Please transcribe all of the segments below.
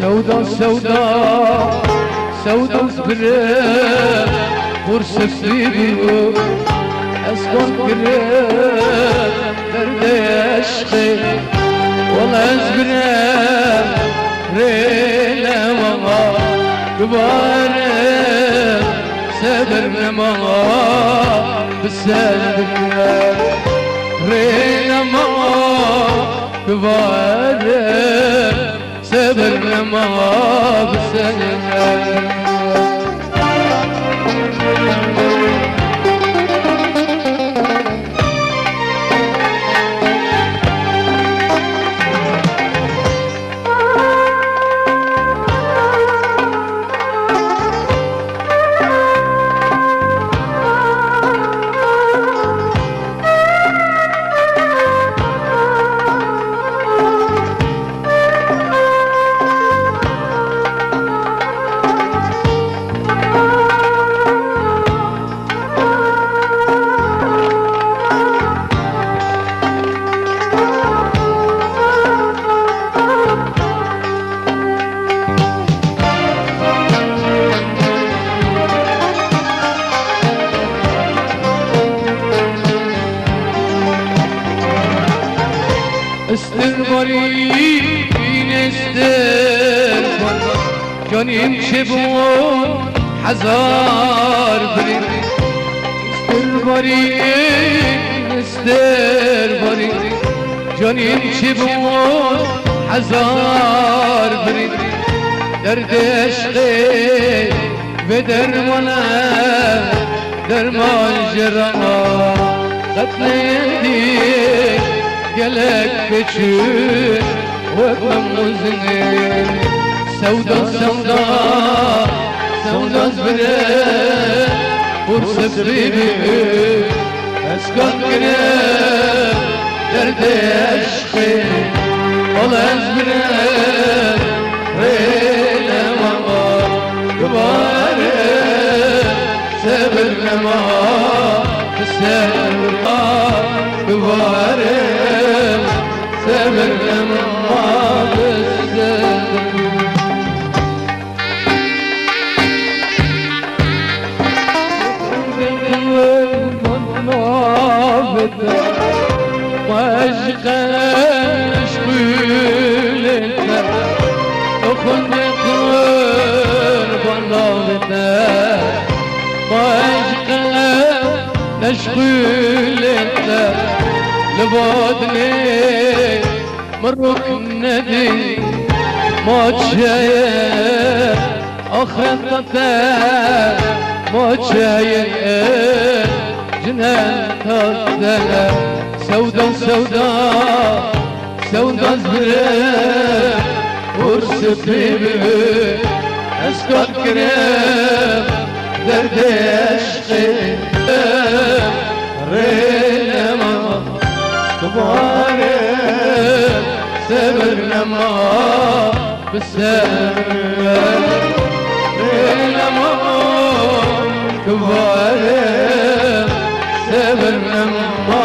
سودا سودا سودا زبرة فرصة سيبو أسكن كرة درد عشقي والله زبرة رينا ماما كبارة سبرنا ماما بالسلبية رينا ماما كبارة سبرنا ما بسنة استربارين استربار جانیم چه بون هزار بریم استربارین جانیم چه بون هزار بریم درد عشقی و درمان جرما قتل دید گلک بچون وقم مزنین سودا سودا سودا زبره فرصت بیبی اسکان گره درد عشقی والا زبره ریل ماما دوباره صبر نما صبر دوباره صبر نما واشقاش قولتنا وخلق قربان لابتنا واشقاش قولتنا لبادني مروك ندي ما تشاير آخرتنا ما تشاير جنان تردنا سودا سودا سودا زبرة ورس بيبي اسكت كريم درد عشقي رينا ما كباري صبرنا ما بالسبر رينا ما كباري صبرنا ما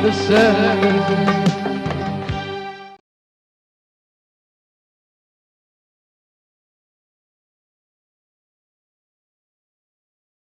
بالسهل